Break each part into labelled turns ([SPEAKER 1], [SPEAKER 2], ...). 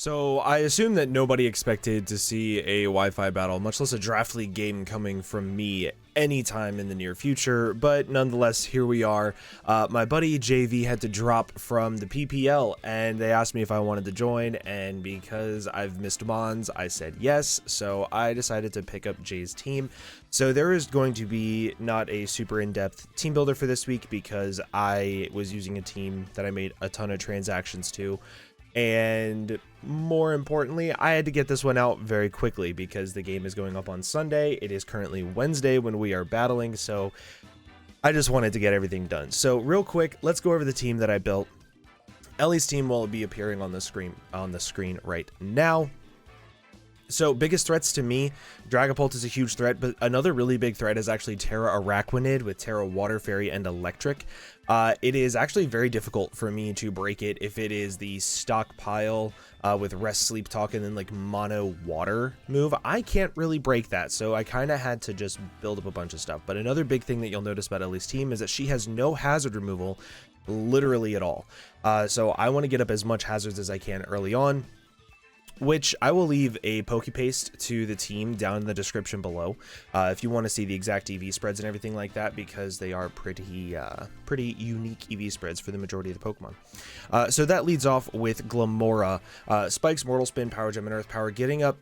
[SPEAKER 1] So I assume that nobody expected to see a Wifi-Battle, much less a draft league game coming from me anytime in the near future, but nonetheless, here we are. My buddy JV had to drop from the PPL, and they asked me if I wanted to join, and because I've missed Mons, I said yes, so I decided to pick up Jay's team. So there is going to be not a super in-depth team builder for this week because I was using a team that I made a ton of transactions to. And more importantly, I had to get this one out very quickly because the game is going up on Sunday. It is currently Wednesday when we are battling, so I just wanted to get everything done. So real quick, let's go over the team that I built. Ellie's team will be appearing on the screen right now. So biggest threats to me, Dragapult is a huge threat, but another really big threat is actually Terra Araquanid with Terra Water Fairy and Electric. It is actually very difficult for me to break it if it is the stockpile with Rest, Sleep, Talk, and then like Mono Water move. I can't really break that, so I kind of had to just build up a bunch of stuff. But another big thing that you'll notice about Ellie's team is that she has no hazard removal, literally at all. So I want to get up as much hazards as I can early on, which I will leave a Pokepaste to the team down in the description below if you want to see the exact EV spreads and everything like that, because they are pretty unique EV spreads for the majority of the Pokemon. So that leads off with Glamora. Spikes, Mortal Spin, Power Gem, and Earth Power. Getting up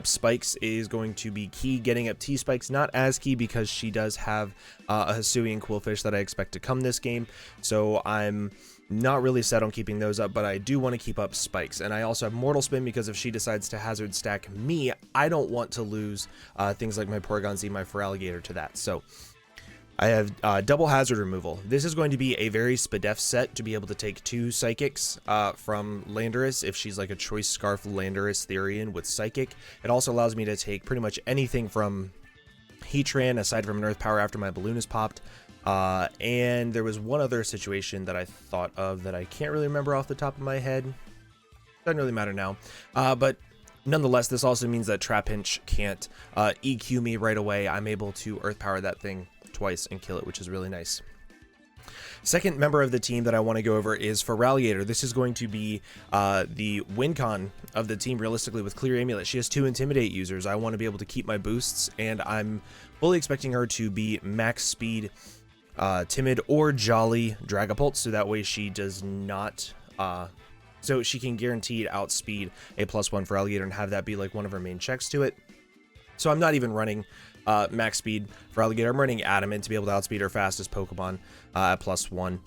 [SPEAKER 1] Spikes is going to be key. Getting up T-Spikes, not as key because she does have a Hisuian Quillfish that I expect to come this game. So I'm not really set on keeping those up, but I do want to keep up Spikes. And I also have Mortal Spin because if she decides to hazard stack me, I don't want to lose things like my Porygon Z, my feraligatr to that. So I have double hazard removal. This is going to be a very Spadef set to be able to take 2 Psychics from Landorus if she's like a Choice Scarf Landorus Therian with Psychic. It also allows me to take pretty much anything from Heatran aside from an Earth Power after my balloon is popped. And there was one other situation that I thought of that I can't really remember off the top of my head. Doesn't really matter now. But nonetheless, this also means that Trapinch can't EQ me right away. I'm able to Earth Power that thing twice and kill it, which is really nice. Second member of the team that I want to go over is feraligatr. This is going to be the win con of the team realistically with Clear Amulet. She has 2 Intimidate users. I want to be able to keep my boosts, and I'm fully expecting her to be max speed Timid or Jolly Dragapult, so that way she does not so she can guaranteed outspeed a +1 feraligatr and have that be like one of her main checks to it. So I'm not even running max speed feraligatr. I'm running Adamant to be able to outspeed her fastest Pokemon at +1.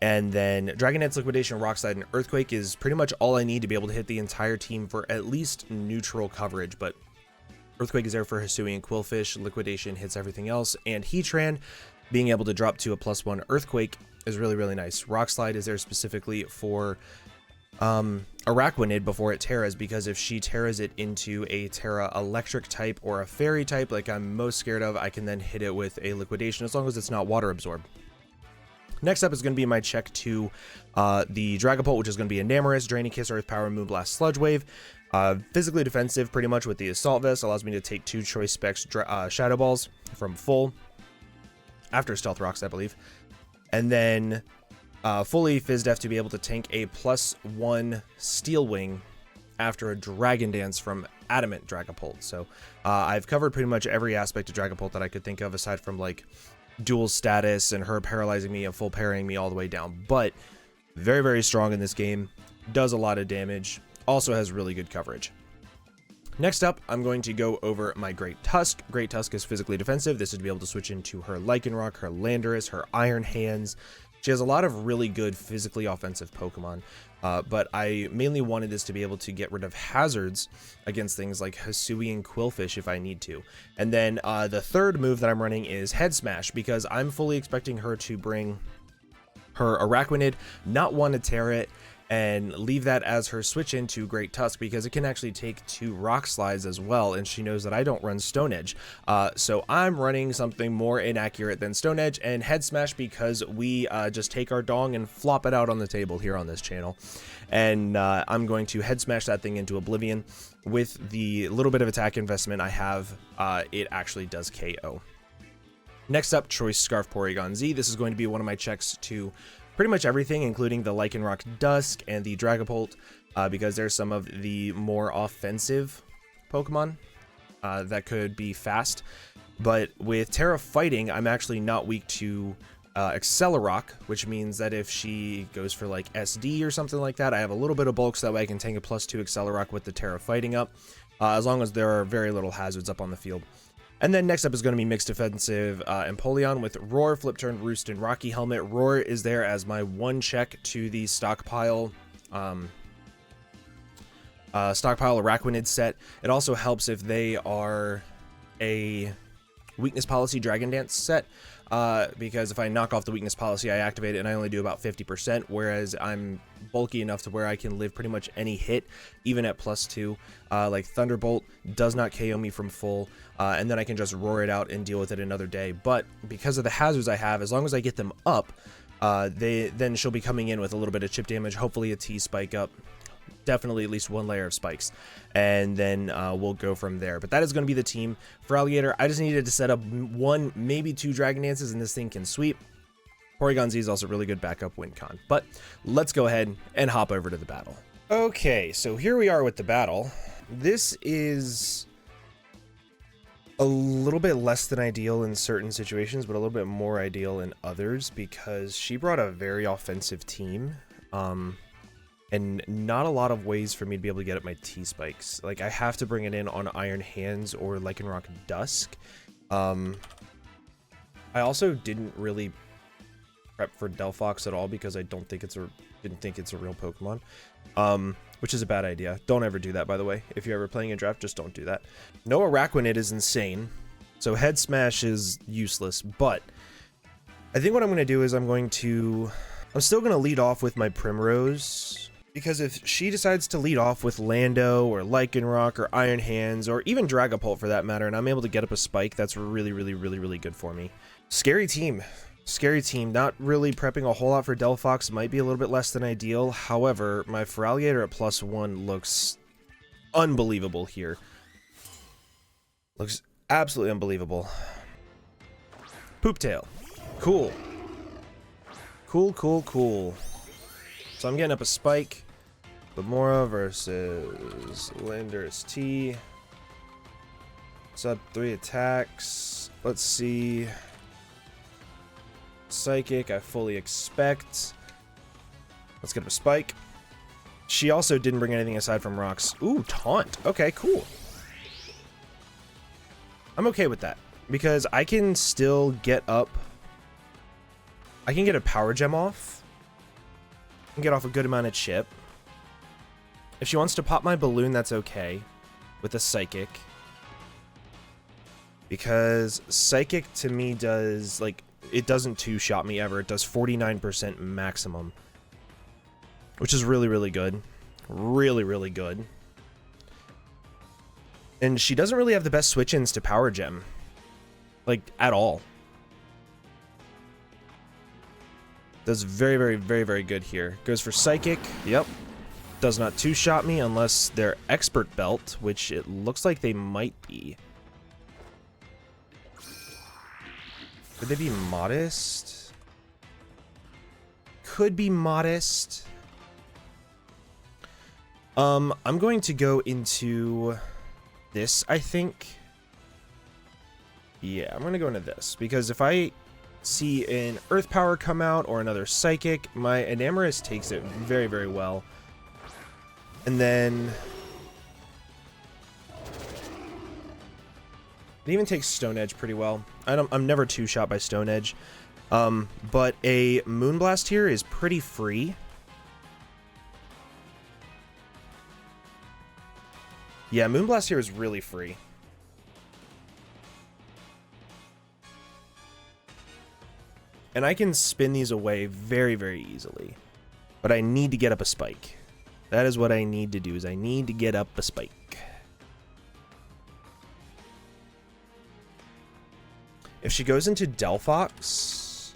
[SPEAKER 1] And then Dragonette's Liquidation, Rock Slide, and Earthquake is pretty much all I need to be able to hit the entire team for at least neutral coverage. But Earthquake is there for Hisuian Quillfish, Liquidation hits everything else, and Heatran being able to drop to a +1 Earthquake is really, really nice. Rock Slide is there specifically for Araquanid before it Terras, because if she Terras it into a Terra Electric type or a Fairy type like I'm most scared of, I can then hit it with a Liquidation as long as it's not Water Absorb. Next up is going to be my check to the Dragapult, which is going to be Enamorus, Draining Kiss, Earth Power, Moonblast, Sludge Wave. Physically defensive pretty much with the Assault Vest, allows me to take 2 Choice Specs Shadow Balls from full after Stealth Rocks, I believe. And then fully Fizdef to be able to tank a +1 Steel Wing after a Dragon Dance from Adamant Dragapult. So I've covered pretty much every aspect of Dragapult that I could think of aside from like dual status and her paralyzing me and full parrying me all the way down. But very, very strong in this game, does a lot of damage, also has really good coverage. Next up, I'm going to go over my Great Tusk. Great Tusk is physically defensive. This would be able to switch into her Lycanroc, her Landorus, her Iron Hands. She has a lot of really good physically offensive Pokemon, but I mainly wanted this to be able to get rid of hazards against things like Hisuian Quillfish if I need to. And then the third move that I'm running is Head Smash, because I'm fully expecting her to bring her Araquanid, not want to tear it, and leave that as her switch into Great Tusk, because it can actually take 2 Rock Slides as well, and she knows that I don't run Stone Edge. So I'm running something more inaccurate than Stone Edge and Head Smash, because we just take our dong and flop it out on the table here on this channel. And I'm going to Head Smash that thing into Oblivion. With the little bit of attack investment I have, it actually does KO. Next up, Choice Scarf Porygon Z. This is going to be one of my checks to pretty much everything, including the Lycanroc Dusk and the Dragapult because there's some of the more offensive Pokemon that could be fast. But with Terra fighting, I'm actually not weak to Accelerock, which means that if she goes for like SD or something like that, I have a little bit of bulk, so that way I can tank a +2 Accelerock with the Terra fighting up, as long as there are very little hazards up on the field. And then next up is going to be Mixed Defensive Empoleon with Roar, Flip Turn, Roost, and Rocky Helmet. Roar is there as my one check to the stockpile Araquanid set. It also helps if they are a Weakness Policy Dragon Dance set, because if I knock off the Weakness Policy, I activate it and I only do about 50%, whereas I'm bulky enough to where I can live pretty much any hit, even at +2. Like Thunderbolt does not KO me from full, and then I can just roar it out and deal with it another day. But because of the hazards I have, as long as I get them up, then she'll be coming in with a little bit of chip damage, hopefully a T-Spike up. Definitely at least one layer of spikes, and then we'll go from there. But that is going to be the team. Feraligatr, I just needed to set up 1, maybe 2 Dragon Dances, and this thing can sweep. Porygon Z is also really good backup win con. But let's go ahead and hop over to the battle. Okay, so here we are with the battle. This is a little bit less than ideal in certain situations, but a little bit more ideal in others, because she brought a very offensive team. And not a lot of ways for me to be able to get up my T-Spikes. Like, I have to bring it in on Iron Hands or Lycanroc Dusk. I also didn't really prep for Delphox at all because I didn't think it's a real Pokemon. Which is a bad idea. Don't ever do that, by the way. If you're ever playing a draft, just don't do that. No Araquanid is insane, so Head Smash is useless, but I think what I'm going to do is I'm still going to lead off with my Primrose, because if she decides to lead off with Lando or Lycanroc or Iron Hands or even Dragapult for that matter, and I'm able to get up a Spike, that's really, really, really, really good for me. Scary team. Scary team. Not really prepping a whole lot for Delphox. Might be a little bit less than ideal. However, my Feraligatr at +1 looks unbelievable here. Looks absolutely unbelievable. Pooptail. Cool. Cool, cool, cool. So I'm getting up a Spike. Lamora versus Landorus T. Sub 3 attacks. Let's see. Psychic, I fully expect. Let's get up a Spike. She also didn't bring anything aside from rocks. Ooh, Taunt. Okay, cool. I'm okay with that, because I can still get up. I can get a Power Gem off. I can get off a good amount of chip. If she wants to pop my balloon, that's okay. With a Psychic. Because Psychic to me does, like, it doesn't two-shot me ever. It does 49% maximum. Which is really, really good. Really, really good. And she doesn't really have the best switch-ins to Power Gem. Like, at all. Does very, very, very, very good here. Goes for Psychic. Yep. Does not two-shot me unless they're Expert Belt, which it looks like they might be. Could they be Modest? Could be Modest. I'm going to go into this, I think. Yeah, I'm going to go into this, because if I see an Earth Power come out or another Psychic, my Enamorus takes it very, very well. And then it even takes Stone Edge pretty well. I'm never two-shot by Stone Edge. But a Moonblast here is pretty free. Yeah, Moonblast here is really free. And I can spin these away very, very easily. But I need to get up a Spike. That is what I need to do, is I need to get up a Spike. If she goes into Delphox,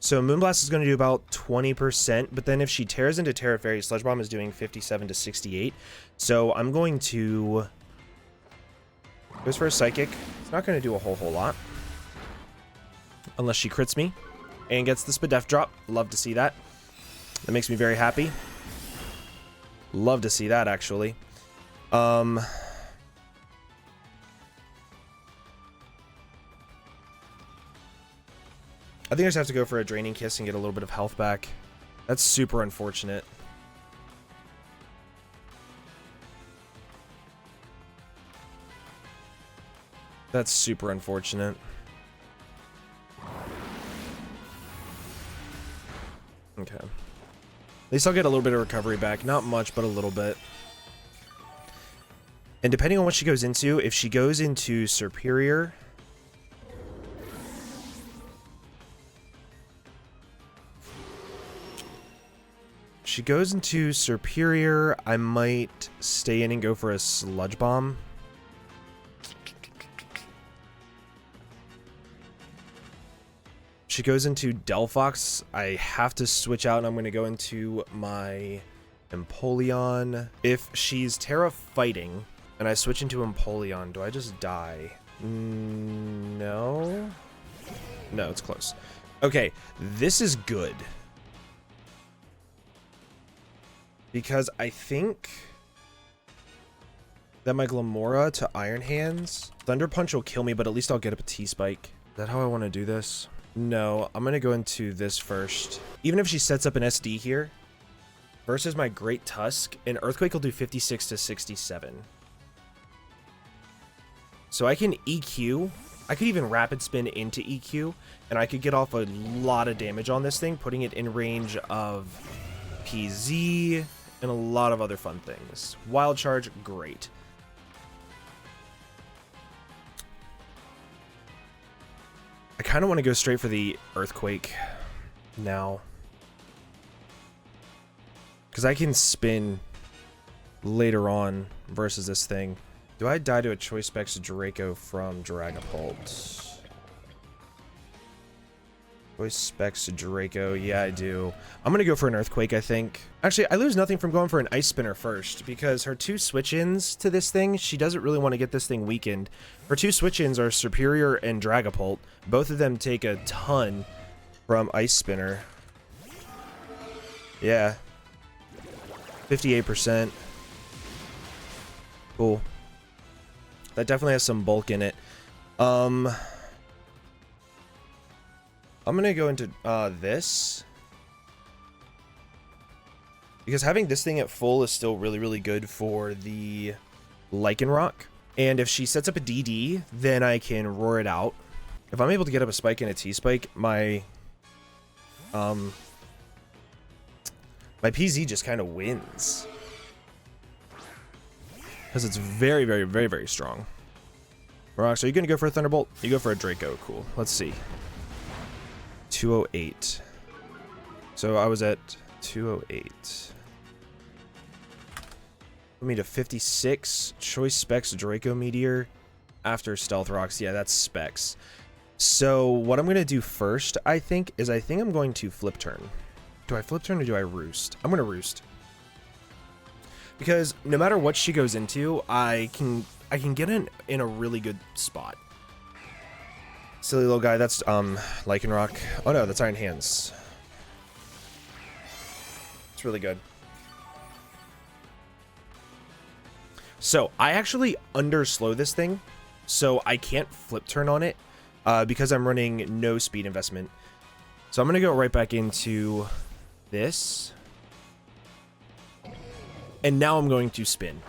[SPEAKER 1] so Moonblast is going to do about 20%, but then if she tears into Terra Fairy, Sludge Bomb is doing 57 to 68. So I'm going to... Goes for a Psychic. It's not going to do a whole lot. unless she crits me and gets the Spadef drop. Love to see that. That makes me very happy. Love to see that, actually. I think I just have to go for a Draining Kiss and get a little bit of health back. That's super unfortunate. That's super unfortunate. Okay. At least I'll get a little bit of recovery back. Not much, but a little bit. And depending on what she goes into, if she goes into Superior... she goes into Superior, I might stay in and go for a Sludge Bomb. She goes into Delphox, I have to switch out and I'm going to go into my Empoleon. If she's Terra Fighting and I switch into Empoleon, do I just die? No? No, it's close. Okay, this is good. Because I think that my Glamora to Iron Hands, Thunder Punch will kill me, but at least I'll get up a T-Spike. Is that how I want to do this? No, I'm going to go into this first. Even if she sets up an SD here, versus my Great Tusk, an Earthquake will do 56 to 67. So I can EQ. I could even Rapid Spin into EQ, and I could get off a lot of damage on this thing, putting it in range of PZ and a lot of other fun things. Wild Charge, great. I kind of want to go straight for the Earthquake now, because I can spin later on versus this thing. Do I die to a Choice Specs Draco from Dragapult? Choice Specs Draco, yeah I do. I'm gonna go for an Earthquake, I think. Actually, I lose nothing from going for an Ice Spinner first, because her two switch-ins to this thing, she doesn't really want to get this thing weakened. Her two switch-ins are Superior and Dragapult. Both of them take a ton from Ice Spinner. Yeah. 58%. Cool. That definitely has some bulk in it. I'm gonna go into this, because having this thing at full is still really, really good for the Lycanroc. And if she sets up a DD, then I can roar it out. If I'm able to get up a Spike and a T-Spike, my PZ just kind of wins, because it's very, very, very, very strong. Rox, are you gonna go for a Thunderbolt? You go for a Draco. Cool. Let's see. 208. So I was at 208. Put me to 56. Choice Specs Draco Meteor after Stealth Rocks. Yeah, that's Specs. So what I'm going to do first, I think I'm going to Flip Turn. Do I Flip Turn or do I Roost? I'm going to Roost. Because no matter what she goes into, I can get in a really good spot. Silly little guy, that's Lycanroc. Oh no, that's Iron Hands. It's really good. So I actually underslow this thing, so I can't Flip Turn on it because I'm running no speed investment. So I'm gonna go right back into this, and now I'm going to spin.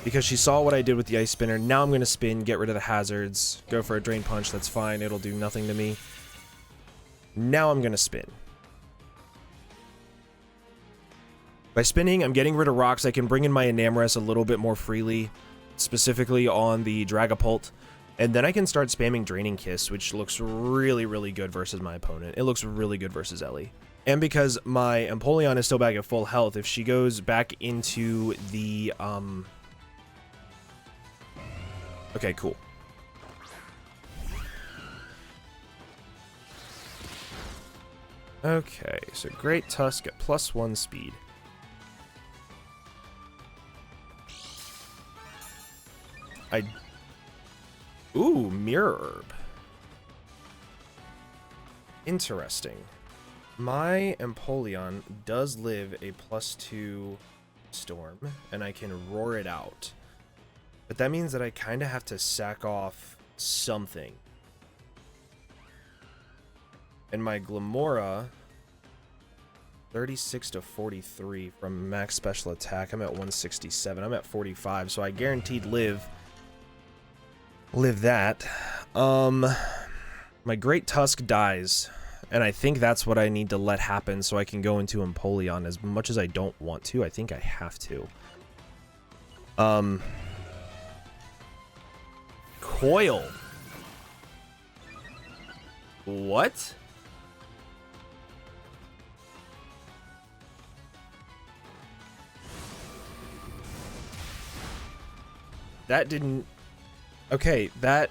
[SPEAKER 1] Because she saw what I did with the Ice Spinner. Now I'm going to spin, get rid of the hazards, go for a Drain Punch, that's fine, it'll do nothing to me. Now I'm going to spin. By spinning, I'm getting rid of rocks. I can bring in my Enamorus a little bit more freely, specifically on the Dragapult. And then I can start spamming Draining Kiss, which looks really, really good versus my opponent. It looks really good versus Ellie. And because my Empoleon is still back at full health, if she goes back into the... Okay, cool. Okay, so Great Tusk at +1 speed. Ooh, Mirror Herb. Interesting. My Empoleon does live a +2 storm, and I can roar it out. But that means that I kind of have to sack off something. And my Glamora, 36 to 43 from max special attack. I'm at 167. I'm at 45, so I guaranteed live that. My Great Tusk dies, and I think that's what I need to let happen so I can go into Empoleon. As much as I don't want to, I think I have to. Coil. What? That didn't... Okay, that...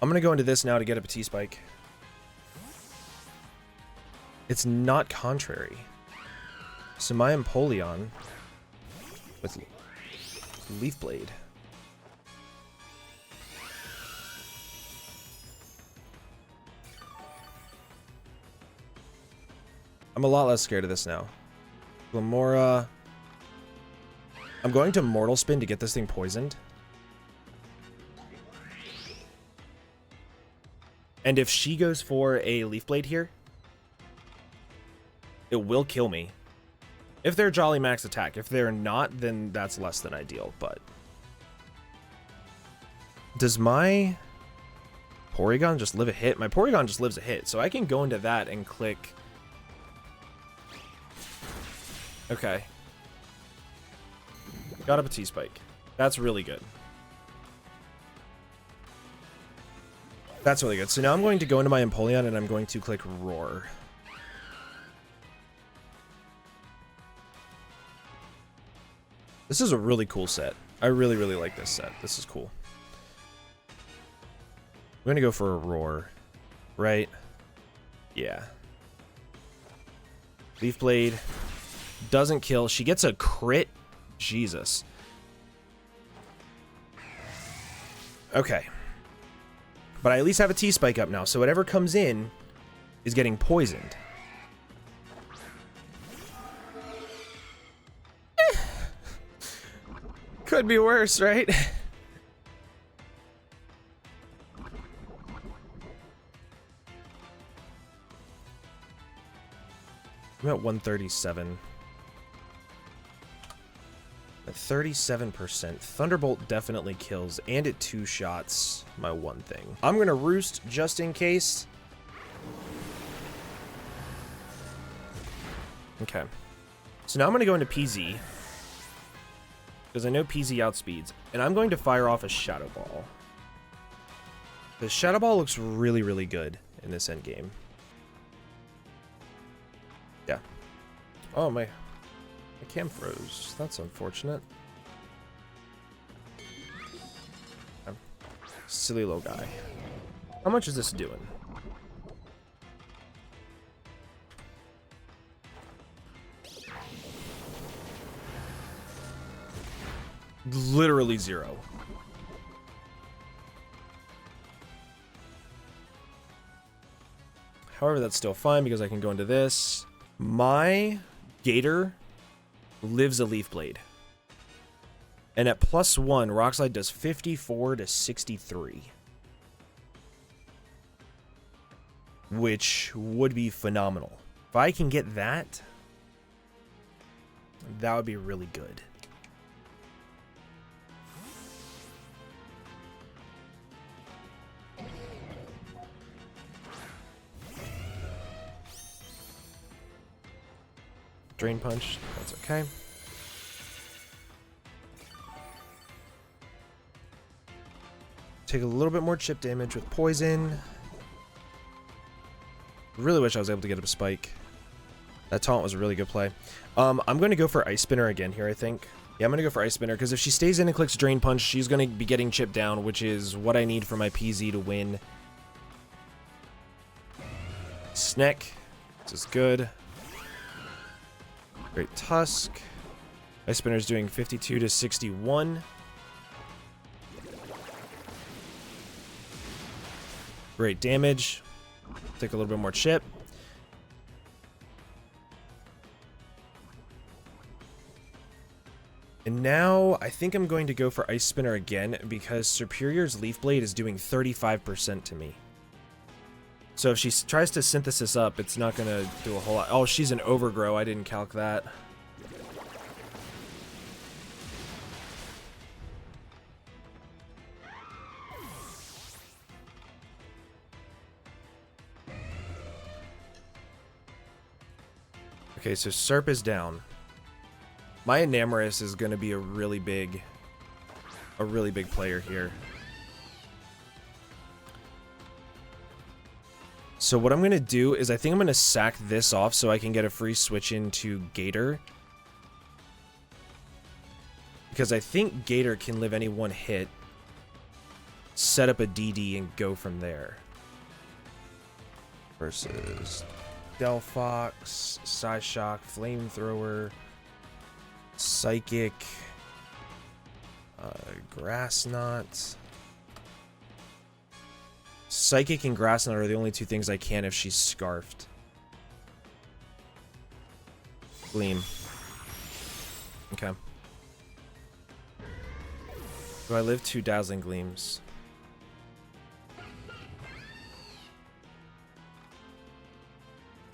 [SPEAKER 1] I'm gonna go into this now to get up a T-Spike. It's not contrary. So my Empoleon with Leaf Blade. I'm a lot less scared of this now. Glamora. I'm going to Mortal Spin to get this thing poisoned. And if she goes for a Leaf Blade here, it will kill me. If they're Jolly max attack. If they're not, then that's less than ideal, but... Does my Porygon just live a hit? My Porygon just lives a hit, so I can go into that and click... Okay. Got up a T-Spike. That's really good. That's really good. So now I'm going to go into my Empoleon and I'm going to click Roar. This is a really cool set. I really, really like this set. This is cool. I'm going to go for a Roar. Right? Yeah. Leaf Blade. Doesn't kill. She gets a crit. Jesus. Okay. But I at least have a T-Spike up now, so whatever comes in is getting poisoned. Could be worse, right? I'm at 137. At 37%. Thunderbolt definitely kills, and it 2-shots my one thing. I'm gonna Roost just in case. Okay. So now I'm gonna go into PZ. Because I know PZ outspeeds. And I'm going to fire off a Shadow Ball. The Shadow Ball looks really, really good in this endgame. Yeah. Oh, my cam froze. That's unfortunate. Silly little guy. How much is this doing? Literally 0. However, that's still fine because I can go into this. My Gator lives a Leaf Blade. And at +1, Rock Slide does 54 to 63. Which would be phenomenal. If I can get that, that would be really good. Drain Punch, that's okay. Take a little bit more chip damage with Poison. Really wish I was able to get up a Spike. That taunt was a really good play. I'm going to go for Ice Spinner again here, I think. Yeah, I'm going to go for Ice Spinner, because if she stays in and clicks Drain Punch, she's going to be getting chipped down, which is what I need for my PZ to win. Sneck. This is good. Great Tusk. Ice Spinner's doing 52 to 61. Great damage. Take a little bit more chip. And now I think I'm going to go for Ice Spinner again because Superior's Leaf Blade is doing 35% to me. So if she tries to synthesis up, it's not going to do a whole lot. Oh, she's an Overgrow. I didn't calc that. Okay, so Serp is down. My Enamorus is going to be a really big player here. So what I'm going to do is I think I'm going to sack this off so I can get a free switch into Gator. Because I think Gator can live any one hit, set up a DD, and go from there. Versus Delphox, Psyshock, Flamethrower, Psychic, Grass Knot. Psychic and Grass Knot are the only two things I can if she's Scarfed. Gleam. Okay. Do I live 2 Dazzling Gleams?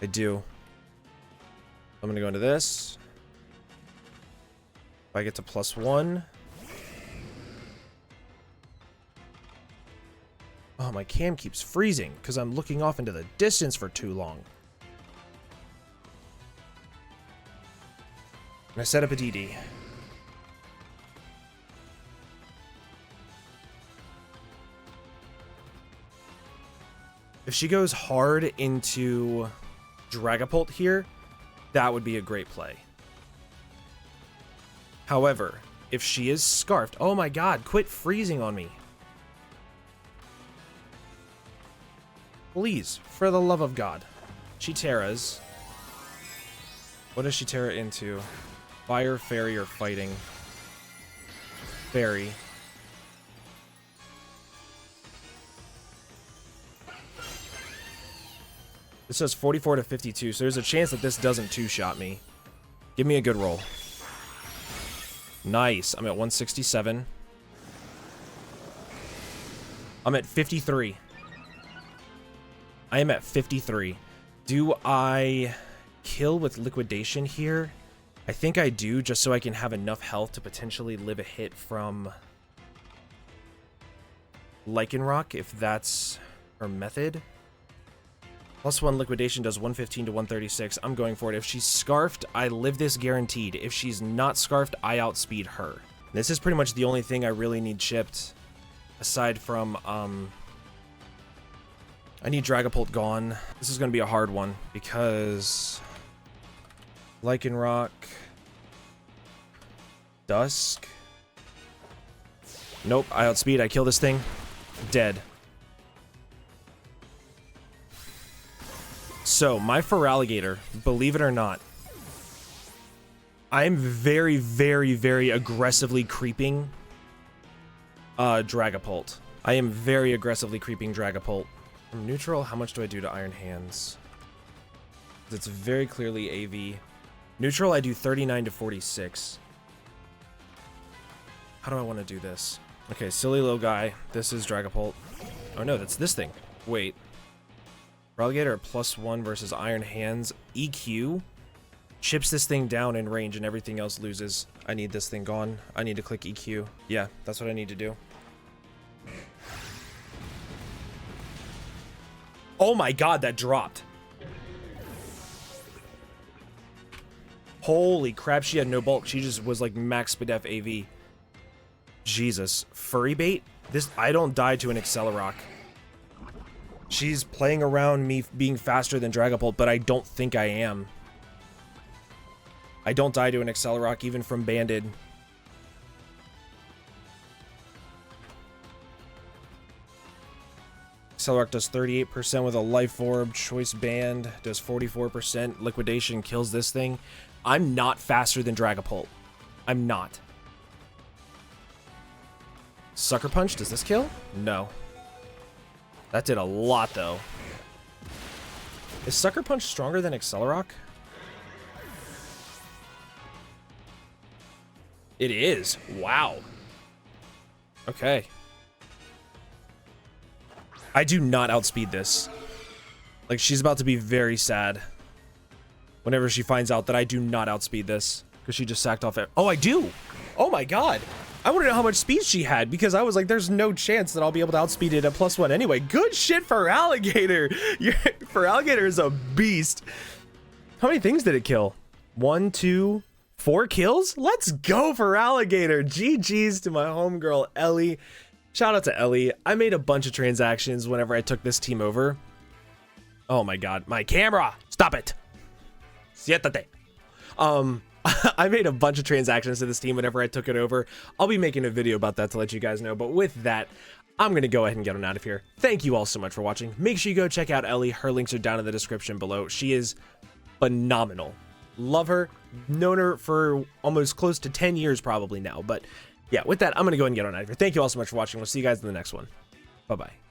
[SPEAKER 1] I do. I'm gonna go into this. If I get to +1. Oh, my cam keeps freezing because I'm looking off into the distance for too long. And I set up a DD. If she goes hard into Dragapult here, that would be a great play. However, if she is Scarfed... Oh my god, quit freezing on me. Please, for the love of God. She Terras. What does she Terra into? Fire, Fairy, or Fighting? Fairy. This says 44 to 52, so there's a chance that this doesn't two-shot me. Give me a good roll. Nice. I'm at 167. I'm at 53. I am at 53. Do I kill with Liquidation here? I think I do, just so I can have enough health to potentially live a hit from Lycanroc, if that's her method. +1 Liquidation does 115 to 136. I'm going for it. If she's Scarfed, I live this guaranteed. If she's not Scarfed, I outspeed her. This is pretty much the only thing I really need chipped. Aside from, I need Dragapult gone. This is going to be a hard one because Lycanroc, Dusk. Nope, I outspeed. I kill this thing. Dead. So, my feraligatr, believe it or not, I'm very, very, very aggressively creeping Dragapult. I am very aggressively creeping Dragapult. From neutral, how much do I do to Iron Hands? It's very clearly AV. Neutral, I do 39 to 46. How do I want to do this? Okay, silly little guy. This is Dragapult. Oh no, that's this thing. Wait. Feraligatr at +1 versus Iron Hands. EQ chips this thing down in range and everything else loses. I need this thing gone. I need to click EQ. Yeah, that's what I need to do. Oh my god, that dropped. Holy crap, she had no bulk. She just was like max Spadef AV. Jesus. Furry bait? This, I don't die to an Accelerock. She's playing around me being faster than Dragapult, but I don't think I am. I don't die to an Accelerock even from Banded. Accelerock does 38% with a Life Orb. Choice Band does 44%. Liquidation kills this thing. I'm not faster than Dragapult. I'm not. Sucker Punch, does this kill? No. That did a lot, though. Is Sucker Punch stronger than Accelerock? It is. Wow. Okay. I do not outspeed this. Like, she's about to be very sad whenever she finds out that I do not outspeed this, because she just sacked off it. Oh, I do. Oh my god. I want to know how much speed she had, because I was like, there's no chance that I'll be able to outspeed it at +1 anyway. Good shit for Feraligatr. Feraligatr is a beast. How many things did it kill? 1, 2, 4 kills? Let's go, Feraligatr. GG's to my homegirl, Ellie. Shout out to Ellie. I made a bunch of transactions whenever I took this team over. Oh my god, my camera! Stop it! Siéntate. I made a bunch of transactions to this team whenever I took it over. I'll be making a video about that to let you guys know, but with that, I'm gonna go ahead and get on out of here. Thank you all so much for watching. Make sure you go check out Ellie. Her links are down in the description below. She is phenomenal. Love her. Known her for almost close to 10 years probably now, but yeah, with that, I'm gonna go ahead and get on out of here. Thank you all so much for watching. We'll see you guys in the next one. Bye-bye.